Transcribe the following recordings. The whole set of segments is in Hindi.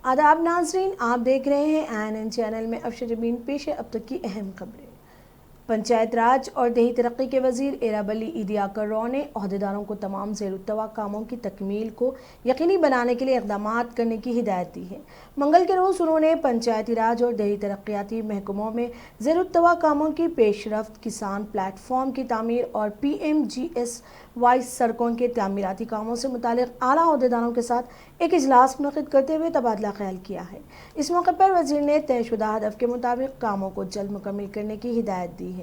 आदाब नाजरीन, आप देख रहे हैं ANN चैनल में अफशर बीन पेश है अब तक की अहम खबरें। पंचायत राज और देही तरक्की के वजीर एराबली इदियाकर रॉ ने अहदेदारों को तमाम ज़ेरुत्तवा कामों की तकमील को यकीनी बनाने के लिए इक़दाम करने की हिदायत दी है। मंगल के रोज़ उन्होंने पंचायती राज और देही तरक्याती महकमों में ज़ेरुत्तवा कामों की पेशरफ्त, किसान प्लेटफॉर्म की तामीर और PMGSY सड़कों के तामीराती कामों से मुतालिक आला अहदेदारों के साथ एक इजलास मुनक़िद करते हुए तबादला ख्याल किया है। इस मौके पर वज़ीर ने तयशुदा हदफ के मुताबिक कामों को जल्द मुकम्मल करने की हिदायत दी है।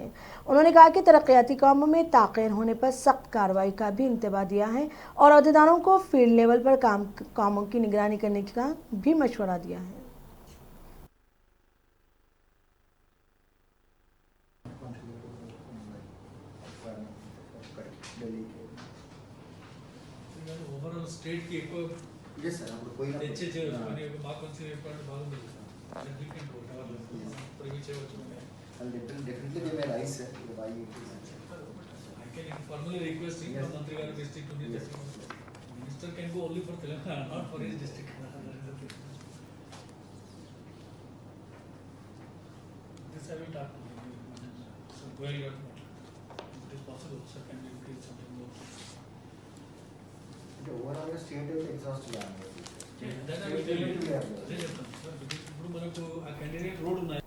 उन्होंने कहा कि तरक्याती कामों में ताख़ीर होने पर सख्त कार्रवाई का भी इंतबाह दिया है और अहदेदारों को फील्ड लेवल पर कामों की निगरानी करने का भी मशवरा दिया है। ఓవరాల్ స్టేట్ కి ఎక్కువ yes sir అప్పుడు పోయిన తెచ్చే కొన్ని మాకు కొంచెం ఏర్పాటు బాగుంది సార్ సిగ్నిఫికెంట్ ప్రొవించేవచ్చు and definitely they may rise sir why it is I can formally request him from Mantri Garu district to the minister can go only for Telangana not for his district. This I will talk to him. So where you are it is possible sir can you increase something more. the overall state is exhausted Then I will tell you ఇప్పుడు మనకు ఆ कैंडिडेट रोड ఉన్నాయి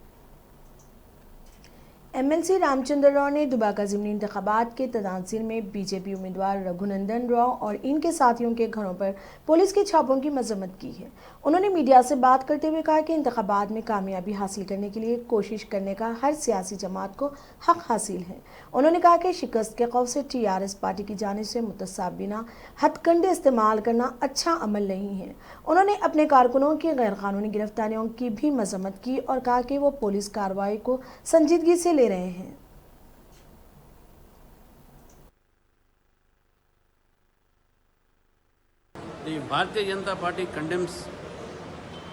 MLC रामचंद्र राव ने दुबाका ज़िमनी इंतखाबात के तनाज़ुर में बीजेपी उम्मीदवार रघुनंदन राव और इनके साथियों के घरों पर पुलिस के छापों की मजम्मत की है। उन्होंने मीडिया से बात करते हुए कहा कि इंतखाबात में कामयाबी हासिल करने के लिए कोशिश करने का हर सियासी जमात को हक हासिल है। उन्होंने कहा कि शिकस्त के खौफ से TRS पार्टी की जानिब से मुतसाबिना हथकंडे इस्तेमाल करना अच्छा अमल नहीं है। उन्होंने अपने कारकुनों की गैर कानूनी गिरफ्तारियों की भी मजम्मत की और कहा कि वो पुलिस कार्रवाई को संजीदगी से ले रहे हैं। The Bharatiya Janata Party condemns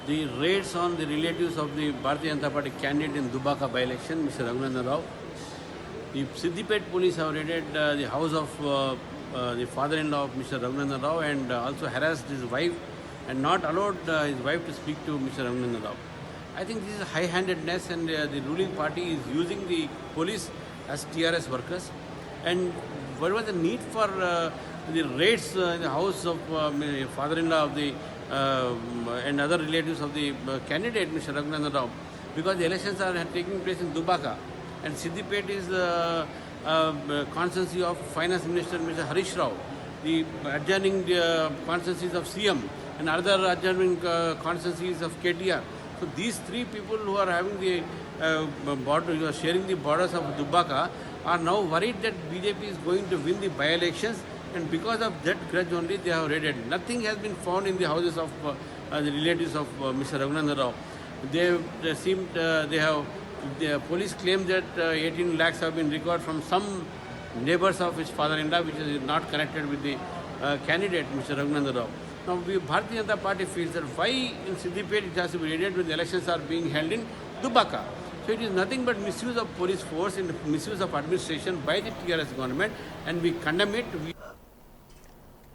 the raids on the relatives of the Bharatiya Janata Party candidate in Dubaka by-election, Mr. Raghunandan Rao. The Siddipet police have raided the house of the father-in-law of Mr. Raghunandan Rao and also harassed his wife and not allowed his wife to speak to Mr. Raghunandan Rao. I think this is high-handedness and the ruling party is using the police as TRS workers. And what was the need for the raids in the house of father-in-law of the and other relatives of the candidate, Mr. Raghunandan Rao? Because the elections are taking place in Dubaka and Siddipet is constituency of Finance Minister Mr. Harish Rao, the adjoining constituencies of CM and other adjoining constituencies of KTR. So these three people who are having the border, who are sharing the borders of Dubaka, are now worried that BJP is going to win the by-elections, and because of that grudge only they have raided. Nothing has been found in the houses of the relatives of Mr. Raghunandan Rao. The police claim that 18 lakhs have been recovered from some neighbors of his father-in-law, which is not connected with the candidate, Mr. Raghunandan Rao. Now, Bharatiya Janata Party feels that why in Siddipet it has to be raided when the elections are being held in Dubaka. So it is nothing but misuse of police force and misuse of administration by the TRS government, and we condemn it.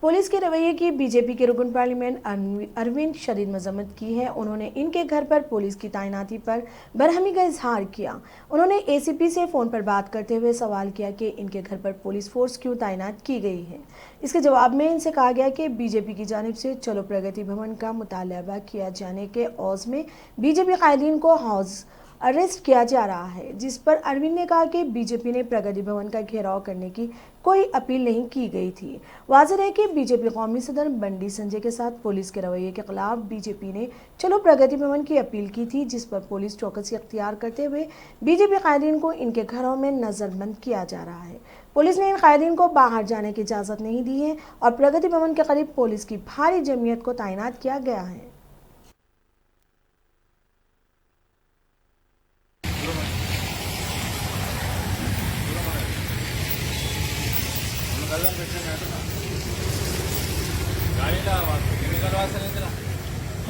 Police के रवैये की बीजेपी के रुकन पार्लियामेंट अरविंद शदीद मजम्मत की है। उन्होंने इनके घर पर पुलिस की तैनाती पर बरहमी का इजहार किया। उन्होंने ACP से फ़ोन पर बात करते हुए सवाल किया कि इनके घर पर पुलिस फोर्स क्यों तैनात की गई है। इसके जवाब में इनसे कहा गया कि बीजेपी की जानिब से चलो प्रगति भवन का मुतालबा किया जाने के औज़ में बीजेपी कायदीन को हाउस अरेस्ट किया जा रहा है, जिस पर अरविंद ने कहा कि बीजेपी ने प्रगति भवन का घेराव करने की कोई अपील नहीं की गई थी। वाज़ेह है कि बीजेपी कौमी सदर बंडी संजय के साथ पुलिस के रवैये के खिलाफ बीजेपी ने चलो प्रगति भवन की अपील की थी, जिस पर पुलिस चौकसी अख्तियार करते हुए बीजेपी कायदीन को इनके घरों में नजरबंद किया जा रहा है। पुलिस ने इन कायदीन को बाहर जाने की इजाज़त नहीं दी है और प्रगति भवन के करीब पुलिस की भारी जमीयत को तैनात किया गया है।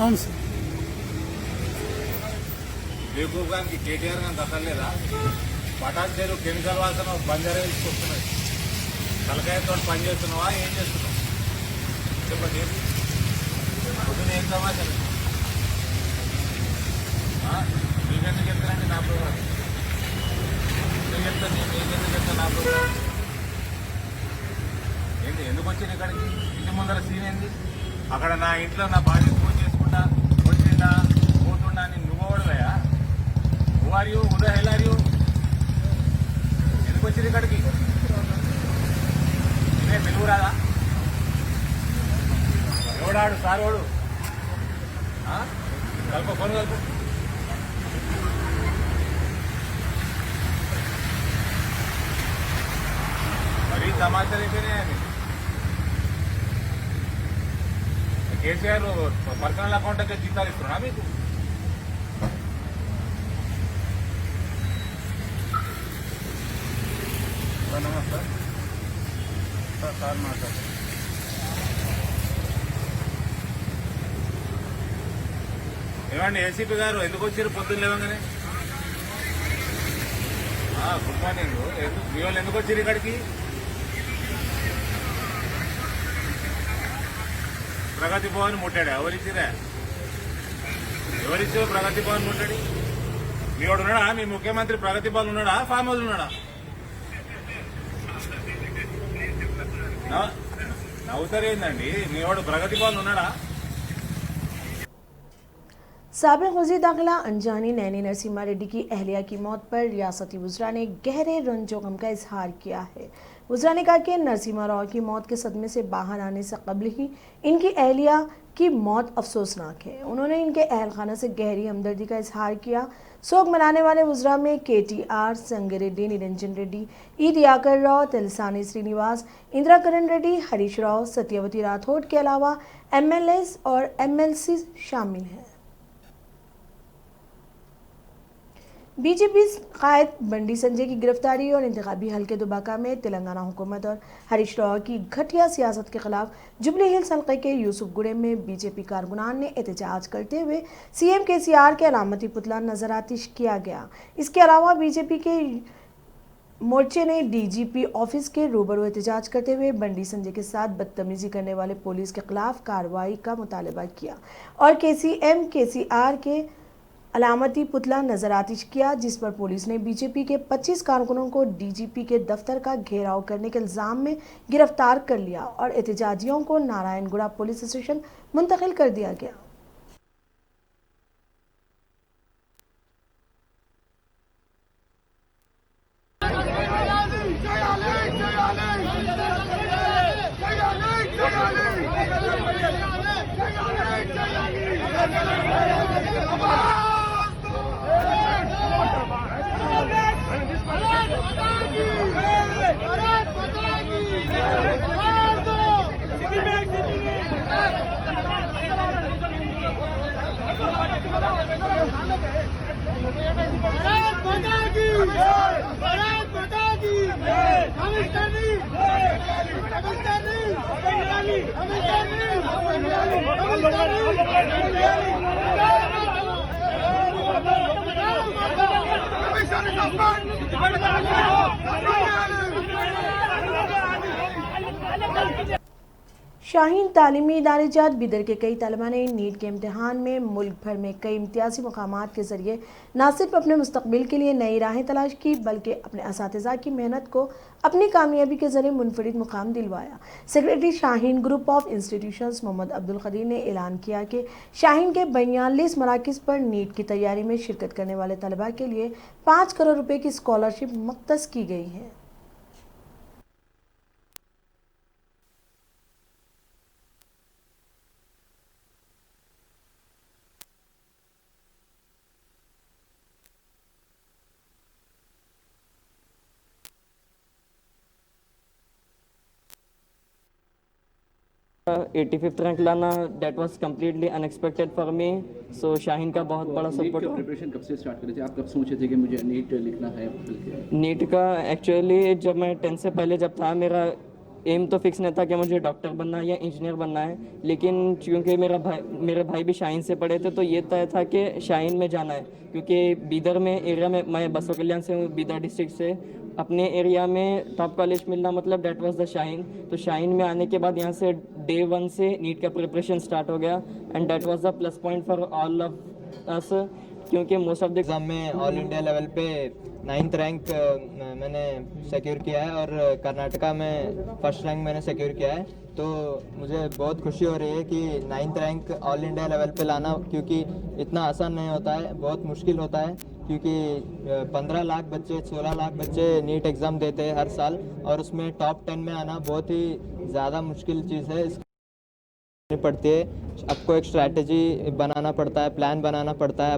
అవును సార్ బేకూఫ్ గారికి కేటీఆర్ గాని దక్కలేదా పటాన్ చెరువు కెమికల్ వాసన బంజారా తీసుకొస్తున్నాయి తలకాయతో పని చేస్తున్నావా ఏం చేస్తున్నావు చెప్పండి పొద్దున ఏం సమాచారం మీకెందుకు చెప్తానండి నా ప్రోగ్రామ్ మీకు చెప్తాను మీకెందుకు చెప్తాను నా ప్రోగ్రామ్ ఏంటి ఎందుకు వచ్చింది ఇక్కడికి ఇంటి ముందర సీన్ ఏంది అక్కడ నా ఇంట్లో నా భార్య ఫోన్ చేసుకుంటా వచ్చిందా పోతుండా అని నువ్వు ఓడవయా who are you who the hell are you ఎందుకు వచ్చింది ఇక్కడికి నేనే తెలుగు రాదా ఎవడాడు సార్ వాడు కలుపు ఫోన్ కలుపు మరీ సమాచారం అయిపోయినాయి కేసీఆర్ పర్సనల్ అకౌంట్ అయితే జీతాలు ఇస్తున్నా మీకు నమస్తే సార్ మాట్లాడు ఏమండి ఏసీపీ గారు ఎందుకు వచ్చారు పొద్దున్న లేవగానే గుడ్ మార్నింగ్ మీ వాళ్ళు ఎందుకు వచ్చారు ఇక్కడికి ప్రగతి భవన్ ముట్టాడా ఎవరిచ్చిరా ఎవరిచ్చారు ప్రగతి భవన్ ముట్టాడు మీ వాడు ఉన్నాడా మీ ముఖ్యమంత్రి ప్రగతి భవన్ ఉన్నాడా ఫామ్ హౌస్ ఉన్నాడా నవ్వుతారేందండి మీ వాడు ప్రగతి భవన్ ఉన్నాడా साबिक वज़ीर दाखिला अनजानी नैनी नरसिम्हा रेड्डी की अहलिया की मौत पर रियासती वज़रा ने गहरे रंजो गम का इजहार किया है। वज़रा ने कहा कि नरसिम्हा राव की मौत के सदमे से बाहर आने से कबल ही इनकी अहलिया की मौत अफसोसनाक है। उन्होंने इनके अहल खाना से गहरी हमदर्दी का इजहार किया। शोक मनाने वाले वज़रा में KTR, संगारेड्डी, निरंजन रेड्डी, ई दियाकर राव, तिलसानी श्रीनिवास, इंदिरा करण रेड्डी, हरीश राव, सत्यवती राठौड़ के अलावा MLAs और MLC शामिल हैं। बीजेपी कायद बंडी संजय की गिरफ्तारी और इंतखाबी हल्के दुबाका में तेलंगाना हुकूमत और हरीश राव की घटिया सियासत के खिलाफ जुबली हिल्स हल्के के यूसुफगुड़े में बीजेपी कारकुनान ने एहतजाज करते हुए CM KCR के अलामती पुतला नजरातिश किया गया। इसके अलावा बीजेपी के मोर्चे ने DGP ऑफिस के रूबरू एहतजाज करते हुए बंडी संजय के साथ बदतमीजी करने वाले पुलिस के खिलाफ कार्रवाई का मुतालबा किया और CM KCR के अलामती पुतला नजरातिश किया, जिस पर पुलिस ने बीजेपी के 25 कारकुनों को DGP के दफ्तर का घेराव करने के इल्जाम में गिरफ्तार कर लिया और एहतजाजियों को नारायणगुड़ा पुलिस स्टेशन मुंतकिल कर दिया गया। शाहीन तालीमी इदारे जात बिदर के कई तलबा ने नीट के इम्तिहान में मुल्क भर में कई इम्तियाजी मकामात के जरिए न सिर्फ अपने मुस्तकबिल के लिए नई राहें तलाश की बल्कि अपने असातिज़ा की मेहनत को अपनी कामयाबी के जरिए मुनफरिद मुकाम दिलवाया। Secretary Shaheen group of institutions Mohammed Abdul Qadeer ने ऐलान किया कि शाहीन के 42 मराकिज़ पर नीट की तैयारी में शिरकत करने वाले तलबा के लिए 5 करोड़ रुपए की स्कॉलरशिप मुख्तस की गई है। एटी फिफ्थ रैंक लाना that was completely unexpected for me. So Shaheen का बहुत बड़ा सपोर्ट। प्रिपरेशन कब से स्टार्ट करे थे आप? कब सोचे थे कि मुझे नीट लिखना है? नीट का एक्चुअली जब मैं 10 से पहले जब था, मेरा एम तो फिक्स नहीं था कि मुझे डॉक्टर बनना है या इंजीनियर बनना है, लेकिन क्योंकि मेरे भाई भी शाहीन से पढ़े थे तो ये तय था कि शाहीन में जाना है, क्योंकि बीदर में एरिया में मैं बसो कल्याण से हूँ, बीदर डिस्ट्रिक्ट से। अपने एरिया में टॉप कॉलेज मिलना मतलब डेट वाज द शाहीन। तो शाहीन में आने के बाद यहाँ से डे 1 से नीट का प्रिपरेशन स्टार्ट हो गया and that was the plus point for all of us, क्योंकि मोस्ट ऑफ द एग्ज़ाम में ऑल इंडिया लेवल पे 9th रैंक मैंने सिक्योर किया है और कर्नाटका में फर्स्ट रैंक मैंने सिक्योर किया है। तो मुझे बहुत खुशी हो रही है कि 9th rank all India level पे लाना, क्योंकि इतना आसान नहीं होता है, बहुत मुश्किल होता है, क्योंकि 15 लाख बच्चे 16 लाख बच्चे नीट एग्ज़ाम देते हैं हर साल, और उसमें टॉप 10 में आना बहुत ही ज़्यादा मुश्किल चीज़ है। पड़ती है, आपको एक स्ट्रैटेजी बनाना पड़ता है, प्लान बनाना पड़ता है,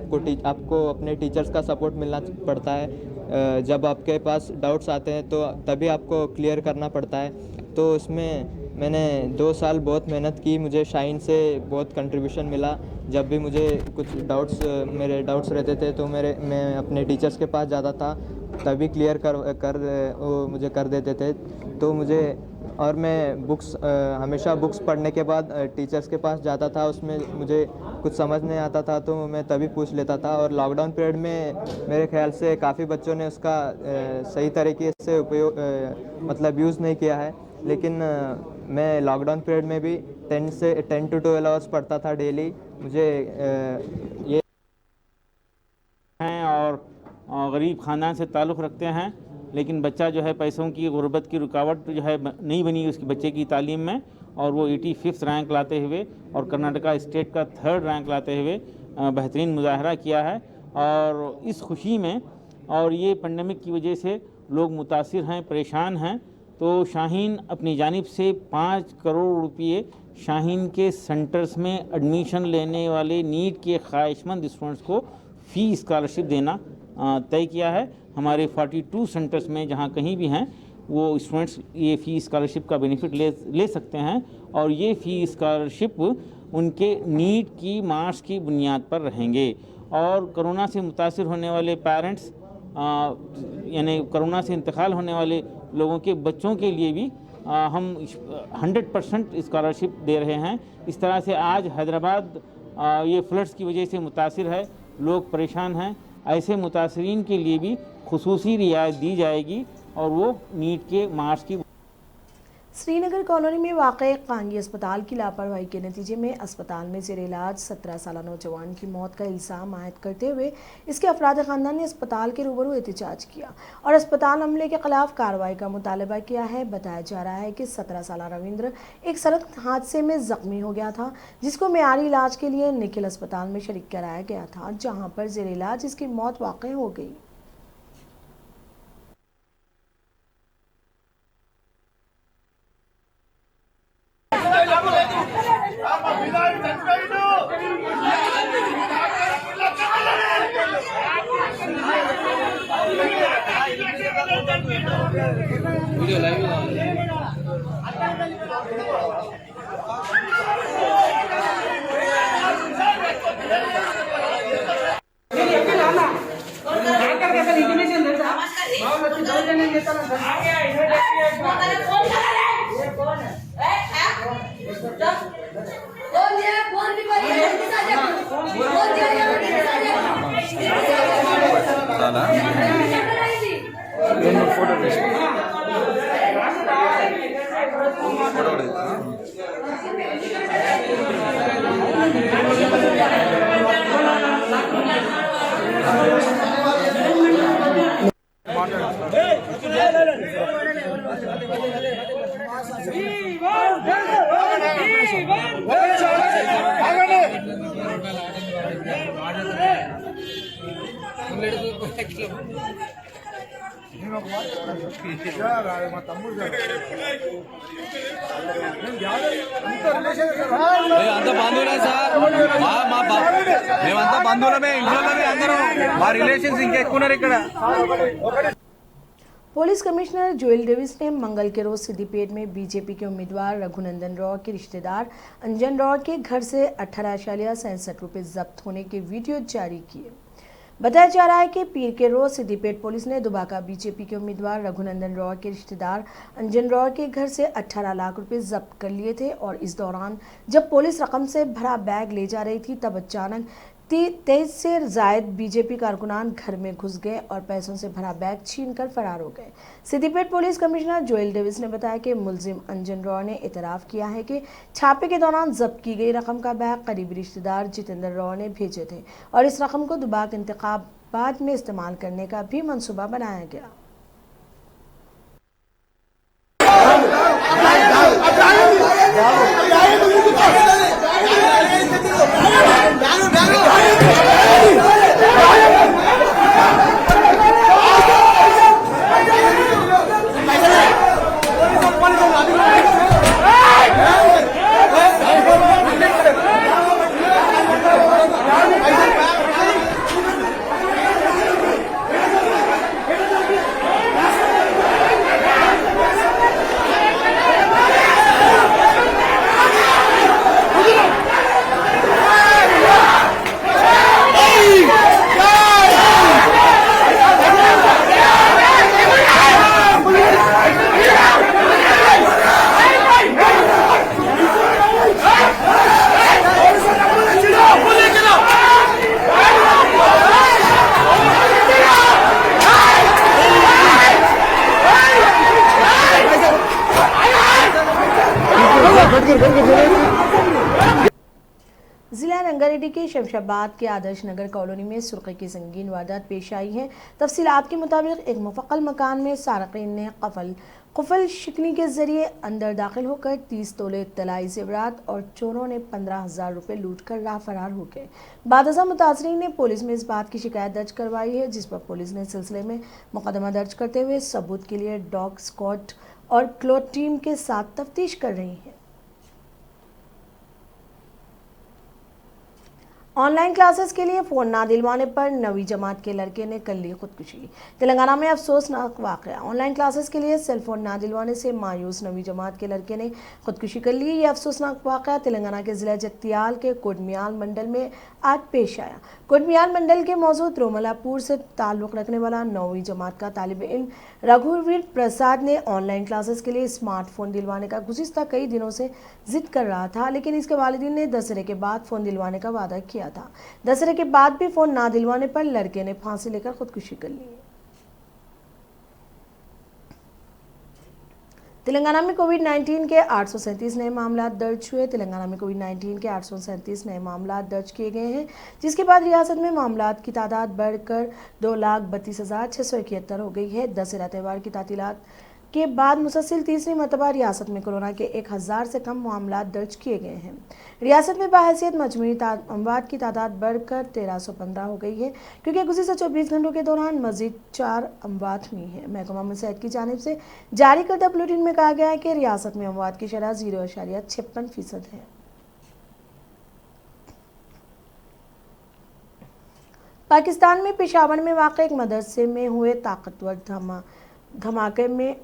आपको अपने टीचर्स का सपोर्ट मिलना पड़ता है। जब आपके पास डाउट्स आते हैं तो तभी आपको क्लियर करना पड़ता है। तो उसमें मैंने 2 साल बहुत मेहनत की, मुझे शाइन से बहुत कंट्रीब्यूशन मिला। जब भी मुझे कुछ मेरे डाउट्स रहते थे तो मैं अपने टीचर्स के पास जाता था, तभी क्लियर वो मुझे कर देते थे। तो और मैं हमेशा बुक्स पढ़ने के बाद टीचर्स के पास जाता था, उसमें मुझे कुछ समझ नहीं आता था तो मैं तभी पूछ लेता था। और लॉकडाउन पीरियड में मेरे ख्याल से काफ़ी बच्चों ने उसका सही तरीके से उपयोग यूज़ नहीं किया है, लेकिन मैं लॉकडाउन पीरियड में भी 10 to 12 आवर्स पढ़ता था डेली। मुझे ये हैं और गरीब ख़ानदान से ताल्लुक़ रखते हैं, लेकिन बच्चा जो है पैसों की गुर्बत की रुकावट जो है नहीं बनी उसकी बच्चे की तालीम में, और वो 85th रैंक लाते हुए और कर्नाटका स्टेट का 3rd रैंक लाते हुए बेहतरीन मुजाहरा किया है। और इस खुशी में, और ये पेंडेमिक की वजह से लोग मुतासिर हैं, परेशान हैं, तो शाहीन अपनी जानिब से 5 करोड़ रुपये शाहीन के सेंटर्स में एडमिशन लेने वाले नीट के ख्वाहिशमंद स्टूडेंट्स को फ़ी स्कॉलरशिप देना तय किया है। हमारे 42 सेंटर्स में जहां कहीं भी हैं वो स्टूडेंट्स ये फ़ी स्कॉलरशिप का बेनिफिट ले सकते हैं, और ये फ़ी स्कॉलरशिप उनके नीट की मार्क्स की बुनियाद पर रहेंगे। और कोरोना से मुतासिर होने वाले पेरेंट्स यानी कोरोना से इंतकाल होने वाले लोगों के बच्चों के लिए भी हम 100% स्कॉलरशिप दे रहे हैं। इस तरह से आज हैदराबाद ये फ्लड्स की वजह से मुतासिर है, लोग परेशान हैं, ऐसे मुतासरीन के लिए भी खुसूसी रियायत दी जाएगी और वो नीट के मार्क्स की। श्रीनगर कॉलोनी में वाक़े कांगी अस्पताल की लापरवाही के नतीजे में अस्पताल में ज़ेर इलाज 17 साला नौजवान की मौत का इल्ज़ाम आयद करते हुए इसके अफराद ख़ानदान ने अस्पताल के रूबरू एहतजाज किया और अस्पताल अमले के खिलाफ कार्रवाई का मुतालबा किया है। बताया जा रहा है कि 17 साला रविंद्र एक सड़क हादसे में ज़ख्मी हो गया था, जिसको मेयारी इलाज के लिए निखिल अस्पताल में शरीक कराया गया था, जहाँ पर ज़ेर इलाज इसकी मौत वाक़ हो गई। वीडियो लाइव అంత బంధువులే సార్, మేమంతా బంధువులమే, ఇంట్లోనే అందరం మా రిలేషన్స్ ఇంకా ఎక్కువ ఉన్నారు ఇక్కడ। पुलिस कमिश्नर जोएल डेविस ने मंगल के रोज सिद्दीपेट में बीजेपी के उम्मीदवार रघुनंदन राव के रिश्तेदार अंजन राव के घर से 18.67 रुपये जब्त होने के वीडियो जारी किए। बताया जा रहा है कि पीर के रोज सिद्दीपेट पुलिस ने दुबाका बीजेपी के उम्मीदवार रघुनंदन राव के रिश्तेदार अंजन राव के घर से 18 लाख रुपए जब्त कर लिए थे और इस दौरान जब पुलिस रकम से भरा बैग ले जा रही थी तब अचानक 23 से जायद बीजेपी कारकुनान घर में घुस गए और पैसों से भरा बैग छीनकर फरार हो गए। Siddipet police commissioner Joel Davies ने बताया कि मुलजिम अंजन रॉय ने इतराफ़ किया है कि छापे के दौरान जब्त की गई रकम का बैग करीबी रिश्तेदार जितेंद्र रॉय ने भेजे थे और इस रकम को दुबाक इंतखाबात में इस्तेमाल करने का भी मंसूबा बनाया गया। जिला रंगारेड्डी के शमशाबाद के आदर्श नगर कॉलोनी में सुर्खी की संगीन वारदात पेश आई है। तफसीलात के मुताबिक एक मुफक्कल मकान में सारकीन ने कुफल शिकनी के जरिए अंदर दाखिल होकर 30 तोले तलाई जेवरात और चोरों ने 15,000 रुपये लूट कर राह फरार हो गए। बादशाह मुतासरीन ने पुलिस में इस बात की शिकायत दर्ज करवाई है, जिस पर पुलिस ने सिलसिले में मुकदमा दर्ज करते हुए सबूत के लिए डॉग स्क्वाड और क्लोथ टीम के साथ तफ्तीश कर रही है। ऑनलाइन क्लासेस के लिए फ़ोन ना दिलवाने पर 9वीं जमात के लड़के ने कर ली खुदकुशी। तेलंगाना में अफसोसनाक वाक़या। ऑनलाइन क्लासेस के लिए सेल फोन ना दिलवाने से मायूस 9वीं जमात के लड़के ने खुदकुशी कर ली। यह अफसोसनाक वाक़या तेलंगाना के ज़िला जगतियाल के कोडमियाल मंडल में आज पेश आया। कोडमियाल मंडल के मौजूद रोमलापुर से ताल्लुक़ रखने वाला 9वीं जमात का तालिब इल्म रघुवीर प्रसाद ने ऑनलाइन क्लासेस के लिए स्मार्टफोन दिलवाने का गुज़िश्ता कई दिनों से जिद कर रहा था, लेकिन इसके वालिदैन ने दशहरे के बाद फ़ोन दिलवाने का वादा किया था। दशहरे के बाद भी फोन ना दिलवाने पर लड़के ने फांसी लेकर खुदकुशी कर ली। तेलंगाना में कोविड-19 के 837 नए मामला दर्ज हुए। तेलंगाना में कोविड-19 के 837 नए मामला दर्ज किए गए हैं, जिसके बाद रियासत में मामला की तादाद बढ़कर 2,32,671 हो गई है। दशहरा त्यौहार की तातीलात के बाद मुसलसल तीसरी मरतबा रियासत में कोरोना के 1,000 से कम मामला दर्ज किए गए हैं। रियासत में बाहैसियत मजमूई अमवात की तादाद बढ़कर 1315 हो गई है, क्योंकि गुज़िश्ता 24 घंटों के दौरान मजीद 4 अमवात हुई हैं। महकमा सेहत की जानिब से जारी करदा बुलेटिन में कहा गया है कि रियासत में अमवात की शरह 0.56% है। पाकिस्तान में पेशावर में वाक़ एक मदरसे में हुए ताकतवर धमाके में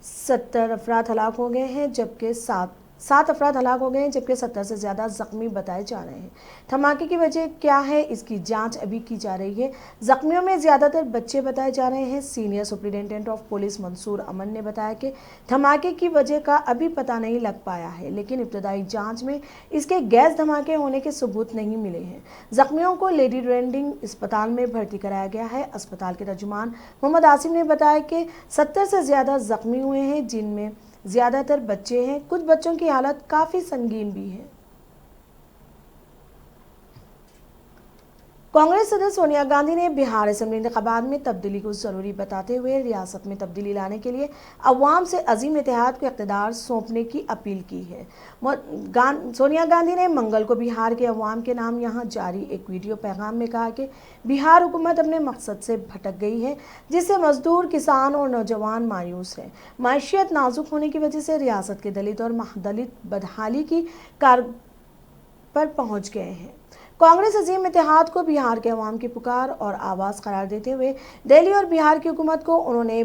70 अफराद हलाक हो गए हैं, जबकि 7 अफराद हलाक हो गए हैं, जबकि 70 से ज़्यादा ज़ख्मी बताए जा रहे हैं। धमाके की वजह क्या है, इसकी जांच अभी की जा रही है। ज़ख्मियों में ज़्यादातर बच्चे बताए जा रहे हैं। Senior superintendent of police Mansoor Aman ने बताया कि धमाके की वजह का अभी पता नहीं लग पाया है, लेकिन इब्तदाई जांच में इसके गैस धमाके होने के सबूत नहीं मिले हैं। ज़ख्मियों को लेडी रेंडिंग अस्पताल में भर्ती कराया गया है। अस्पताल के तर्जुमान मोहम्मद आसिम ने बताया कि 70 से ज़्यादा ज़ख्मी हुए हैं, जिनमें ज़्यादातर बच्चे हैं। कुछ बच्चों की हालत काफ़ी संगीन भी है। कांग्रेस सदस्य सोनिया गांधी ने बिहार असेंबली इंतखाबात में तब्दीली को ज़रूरी बताते हुए रियासत में तब्दीली लाने के लिए अवाम से अजीम इत्तेहाद को इक़्तिदार सौंपने की अपील की है। सोनिया गांधी ने मंगल को बिहार के अवाम के नाम यहां जारी एक वीडियो पैगाम में कहा कि बिहार हुकूमत अपने मकसद से भटक गई है, जिससे मजदूर, किसान और नौजवान मायूस हैं। माशियत नाजुक होने की वजह से रियासत के दलित और महादलित बदहाली की कार पर पहुँच गए हैं। कांग्रेस अजीम इत्तेहाद को बिहार के अवाम की पुकार और आवाज़ करार देते हुए दिल्ली और बिहार की हुकूमत को उन्होंने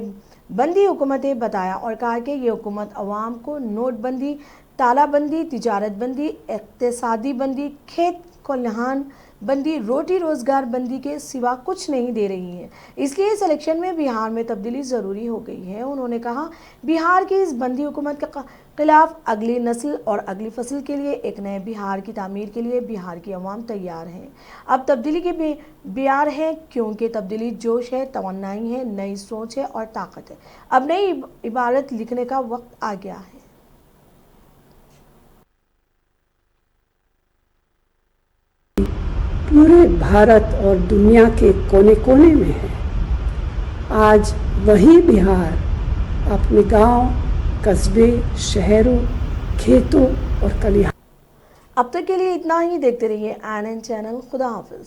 बंदी हुकूमतें बताया और कहा कि ये हुकूमत अवाम को नोटबंदी, तालाबंदी, तिजारत बंदी, इक्तिसादी बंदी, खेत कोल्हान बंदी रोटी रोजगार बंदी के सिवा कुछ नहीं दे रही है। इसलिए इस इलेक्शन में बिहार में तब्दीली ज़रूरी हो गई है। उन्होंने कहा, बिहार की इस बंदी हुकूमत के खिलाफ अगली नस्ल और अगली फसल के लिए एक नए बिहार की तामीर के लिए बिहार की अवाम तैयार है। अब तब्दीली के बियार है, क्योंकि तब्दीली जोश है, तमन्नाई है, नई सोच है और ताकत है। अब नई इबारत लिखने का वक्त आ गया है। पूरे भारत और दुनिया के कोने कोने में है। आज वही बिहार अपने गांव, कस्बे, शहरों, खेतों और खलिहान। अब तक के लिए इतना ही। देखते रहिए ANN चैनल। खुदा हाफिज।